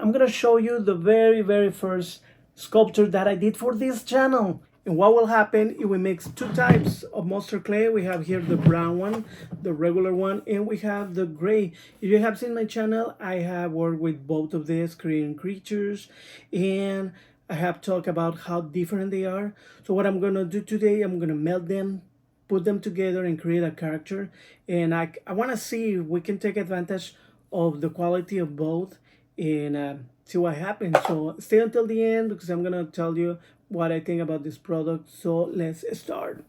I'm gonna show you the very first sculpture that I did for this channel. And what will happen if we mix two types of monster clay? We have here the brown one, the regular one, and we have the gray. If you have seen my channel, I have worked with both of these, creating creatures, and I have talked about how different they are. So what I'm gonna do today, I'm gonna melt them, put them together and create a character. And I want to see if we can take advantage of the quality of both and see what happens. So stay until the end because I'm gonna tell you what I think about this product. So let's start.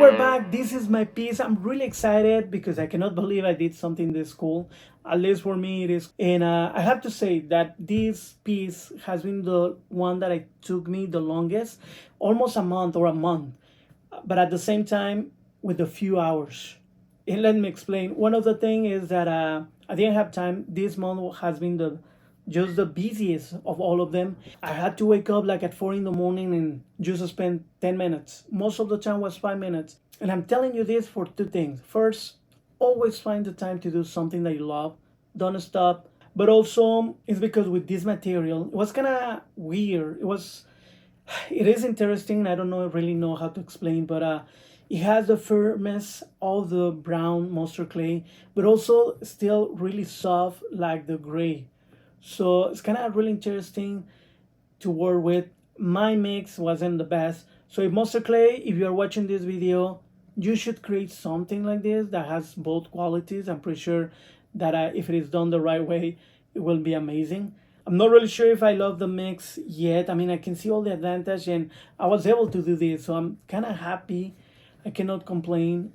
we're back. This is my piece. I'm really excited because I cannot believe I did something this cool. At least for me, it is. And I have to say that this piece has been the one that it took me the longest, almost a month or a month. But at the same time, with a few hours. And let me explain. One of the things is that I didn't have time. This month has been the just the busiest of all of them. I had to wake up like at 4 in the morning and just spend 10 minutes. Most of the time was 5 minutes. And I'm telling you this for two things. First, always find the time to do something that you love. Don't stop. But also, it's because with this material, it was kind of weird. It is interesting. I don't really know how to explain, but it has the firmness of the brown monster clay, but also still really soft like the gray. So it's kind of really interesting to work with. My mix wasn't the best. So if monster clay, if you're watching this video, you should create something like this that has both qualities. I'm pretty sure that if it is done the right way, it will be amazing. I'm not really sure if I love the mix yet. I mean, I can see all the advantage and I was able to do this. So I'm kind of happy. I cannot complain.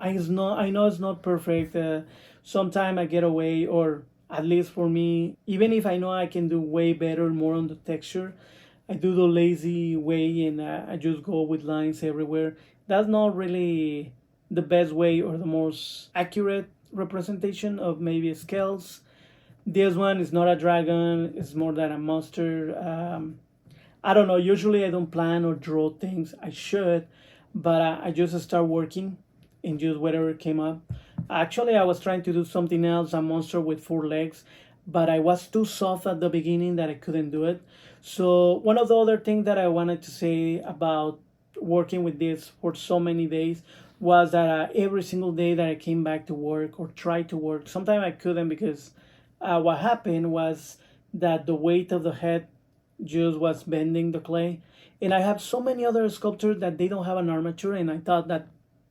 I know it's not perfect. Sometimes I get away, or at least for me, even if I know I can do way better, more on the texture, I do the lazy way and I just go with lines everywhere. That's not really the best way or the most accurate representation of maybe scales. This one is not a dragon, it's more than a monster. I don't know, usually I don't plan or draw things. I should, but I just start working and just whatever came up. Actually, I was trying to do something else, a monster with 4 legs, but I was too soft at the beginning that I couldn't do it. So one of the other things that I wanted to say about working with this for so many days was that every single day that I came back to work or tried to work, sometimes I couldn't because what happened was that the weight of the head just was bending the clay. And I have so many other sculptures that they don't have an armature, and I thought that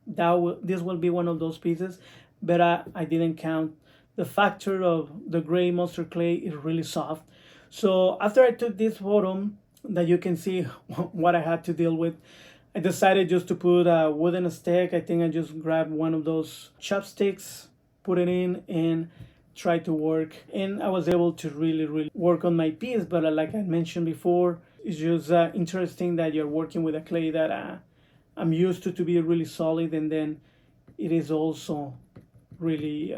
this will be one of those pieces, but I didn't count the factor of the gray monster clay is really soft. So after I took this photo that you can see what I had to deal with, I decided just to put a wooden stick. I think I just grabbed one of those chopsticks, put it in, and try to work. And I was able to really work on my piece. But like I mentioned before, it's just interesting that you're working with a clay that I'm used to be really solid, and then it is also really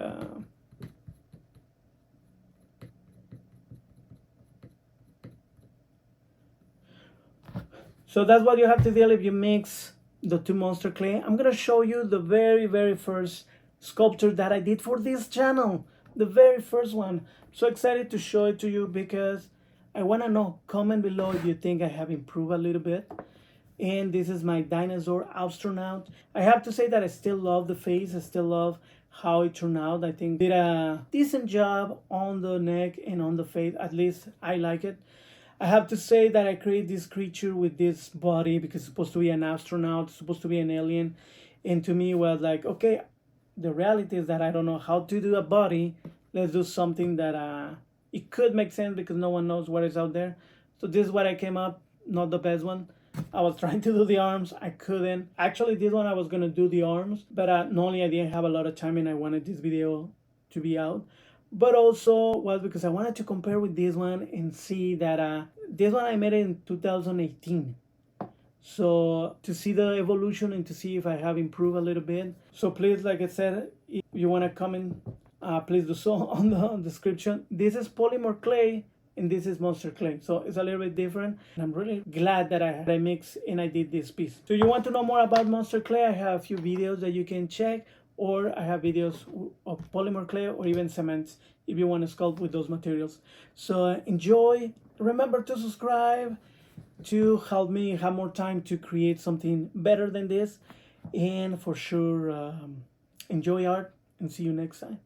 so that's what you have to deal if you mix the two monster clay. I'm gonna show you the very first sculpture that I did for this channel, the very first one. So excited to show it to you because I want to know, comment below if you think I have improved a little bit. And this is my dinosaur astronaut. I have to say that I still love the face. I still love how it turned out. I think did a decent job on the neck and on the face. At least I like it. I have to say that I created this creature with this body because it's supposed to be an astronaut, it's supposed to be an alien. And to me it was like, okay, the reality is that I don't know how to do a body. Let's do something that it could make sense because no one knows what is out there. So this is what I came up, not the best one. I was trying to do the arms, I couldn't. Actually, this one I was gonna do the arms, but not only I didn't have a lot of time and I wanted this video to be out, but also was because I wanted to compare with this one and see that this one I made it in 2018. So to see the evolution and to see if I have improved a little bit. So please, like I said, if you want to comment, please do so on the description. This is polymer clay and this is monster clay, so it's a little bit different. And I'm really glad that I mixed and I did this piece. So you want to know more about monster clay, I have a few videos that you can check, or I have videos of polymer clay or even cements if you want to sculpt with those materials. So enjoy. Remember to subscribe to help me have more time to create something better than this. And for sure, enjoy art and see you next time.